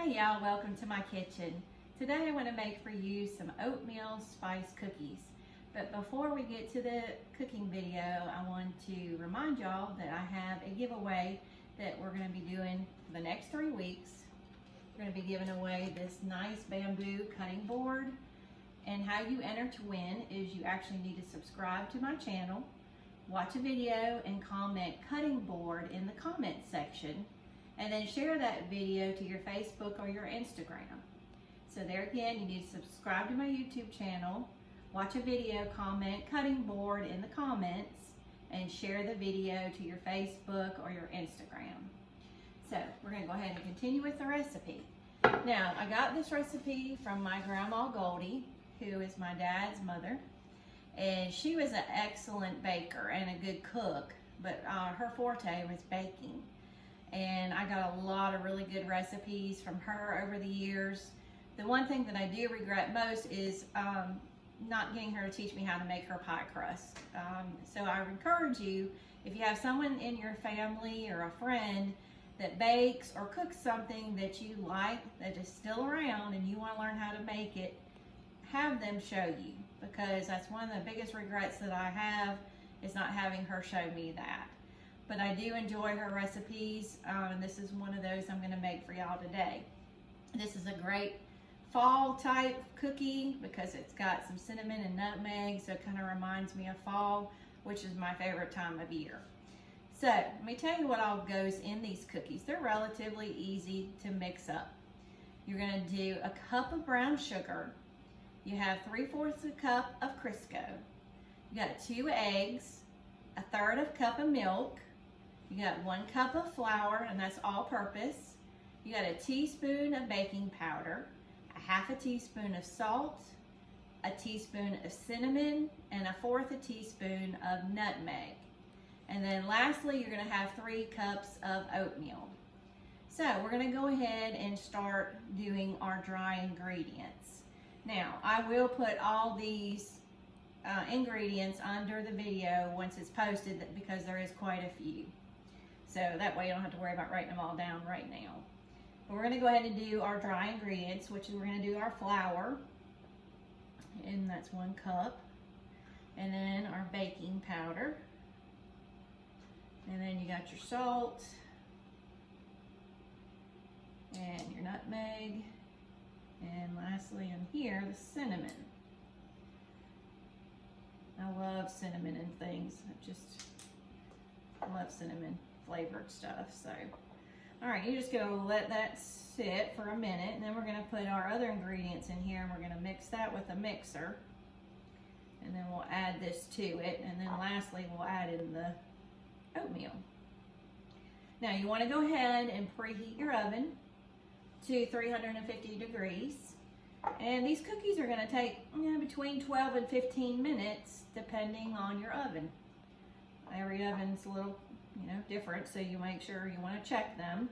Hey y'all, welcome to my kitchen. Today I want to make for you some oatmeal spice cookies. But before we get to the cooking video, I want to remind y'all that I have a giveaway that we're going to be doing for the next 3 weeks. We're going to be giving away this nice bamboo cutting board. And how you enter to win is you actually need to subscribe to my channel, watch a video, and comment cutting board in the comment section. And then share that video to your Facebook or your Instagram. So there again, you need to subscribe to my YouTube channel, watch a video, comment cutting board in the comments, and share the video to your Facebook or your Instagram. So we're gonna go ahead and continue with the recipe. Now, I got this recipe from my grandma Goldie, who is my dad's mother. And she was an excellent baker and a good cook, but her forte was baking. And I got a lot of really good recipes from her over the years. The one thing that I do regret most is not getting her to teach me how to make her pie crust. So I encourage you, if you have someone in your family or a friend that bakes or cooks something that you like, that is still around and you want to learn how to make it, have them show you, because that's one of the biggest regrets that I have, is not having her show me that. But I do enjoy her recipes, and this is one of those I'm going to make for y'all today. This is a great fall type cookie because it's got some cinnamon and nutmeg, so it kind of reminds me of fall, which is my favorite time of year. So let me tell you what all goes in these cookies. They're relatively easy to mix up. You're going to do a cup of brown sugar. You have 3/4 cup of Crisco. You got 2 eggs, 1/3 cup of milk. You got 1 cup of flour, and that's all purpose. You got a teaspoon of baking powder, a 1/2 teaspoon of salt, a teaspoon of cinnamon, and 1/4 teaspoon of nutmeg. And then lastly, you're gonna have 3 cups of oatmeal. So we're gonna go ahead and start doing our dry ingredients. Now, I will put all these ingredients under the video once it's posted, because there is quite a few. So that way you don't have to worry about writing them all down right now. But we're gonna go ahead and do our dry ingredients, which is we're gonna do our flour, and that's 1 cup. And then our baking powder. And then you got your salt, and your nutmeg, and lastly in here, the cinnamon. I love cinnamon and things. I love cinnamon flavored stuff. So, all right, you're just gonna let that sit for a minute, and then we're gonna put our other ingredients in here, and we're gonna mix that with a mixer, and then we'll add this to it, and then lastly we'll add in the oatmeal. Now you want to go ahead and preheat your oven to 350 degrees, and these cookies are going to take between 12 and 15 minutes depending on your oven. Every oven's a little different, so you make sure you want to check them.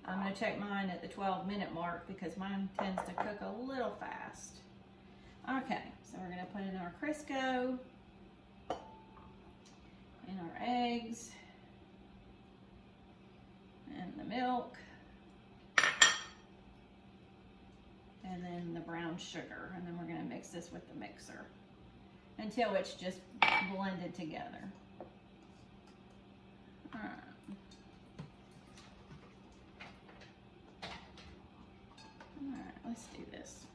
I'm going to check mine at the 12-minute mark because mine tends to cook a little fast. Okay, so we're going to put in our Crisco and our eggs and the milk and then the brown sugar, and then we're going to mix this with the mixer until it's just blended together. All right. All right, let's do this.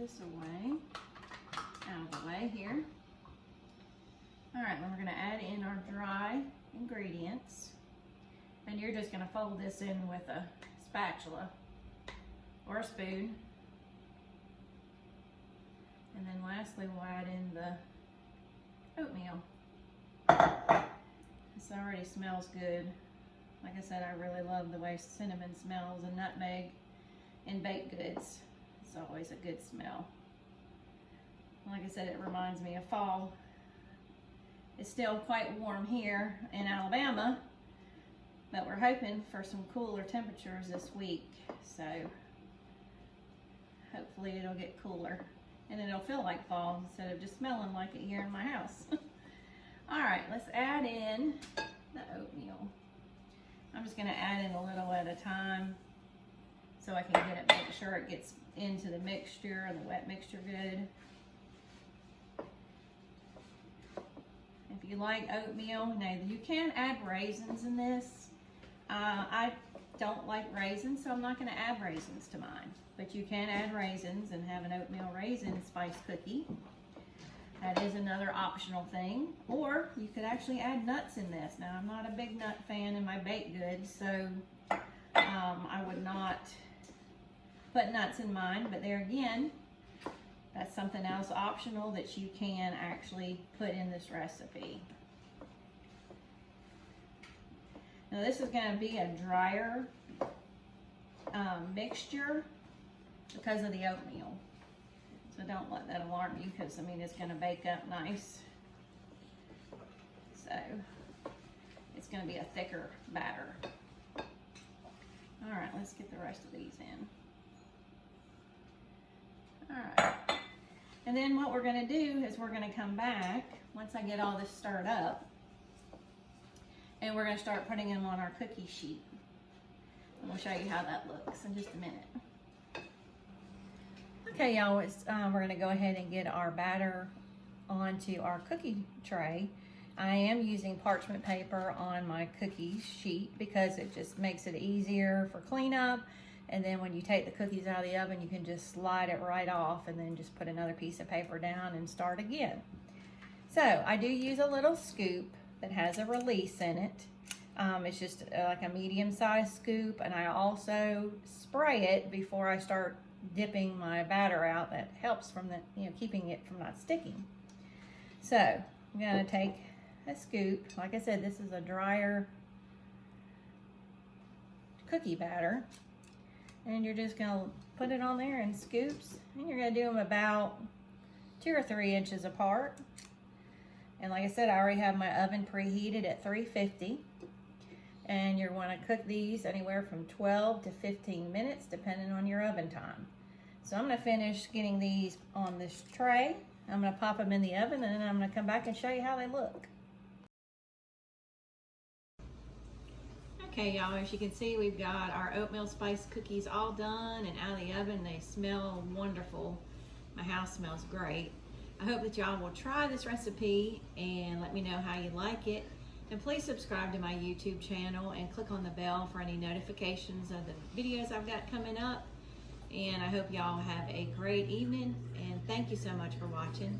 this away, out of the way here. All right, then we're gonna add in our dry ingredients. And you're just gonna fold this in with a spatula or a spoon. And then lastly, we'll add in the oatmeal. This already smells good. Like I said, I really love the way cinnamon smells and nutmeg in baked goods. It's always a good smell. Like I said, it reminds me of fall. It's still quite warm here in Alabama, but we're hoping for some cooler temperatures this week. So hopefully it'll get cooler and it'll feel like fall instead of just smelling like it here in my house. All right, let's add in the oatmeal. I'm just gonna add in a little at a time so I can make sure it gets into the mixture, the wet mixture good. If you like oatmeal, now you can add raisins in this. I don't like raisins, so I'm not gonna add raisins to mine. But you can add raisins and have an oatmeal raisin spice cookie. That is another optional thing. Or you could actually add nuts in this. Now, I'm not a big nut fan in my baked goods, so I would not put nuts in mine. But there again, that's something else optional that you can actually put in this recipe. Now, this is going to be a drier mixture because of the oatmeal. So don't let that alarm you, because I mean it's going to bake up nice. So it's going to be a thicker batter. All right, let's get the rest of these in. All right. And then what we're going to do is we're going to come back once I get all this stirred up, and we're going to start putting them on our cookie sheet. And we'll show you how that looks in just a minute. Okay, y'all, we're going to go ahead and get our batter onto our cookie tray. I am using parchment paper on my cookie sheet because it just makes it easier for cleanup. And then when you take the cookies out of the oven, you can just slide it right off and then just put another piece of paper down and start again. So I do use a little scoop that has a release in it. It's just like a medium-sized scoop, and I also spray it before I start dipping my batter out. That helps from the, keeping it from not sticking. So I'm gonna take a scoop. Like I said, this is a drier cookie batter, and you're just gonna put it on there in scoops, and you're gonna do them about 2 or 3 inches apart. And like I said, I already have my oven preheated at 350. And you're going to cook these anywhere from 12 to 15 minutes, depending on your oven time. So I'm going to finish getting these on this tray. I'm going to pop them in the oven, and then I'm going to come back and show you how they look. Okay, y'all, as you can see, we've got our oatmeal spice cookies all done and out of the oven. They smell wonderful. My house smells great. I hope that y'all will try this recipe and let me know how you like it. And please subscribe to my YouTube channel and click on the bell for any notifications of the videos I've got coming up. And I hope y'all have a great evening, and thank you so much for watching.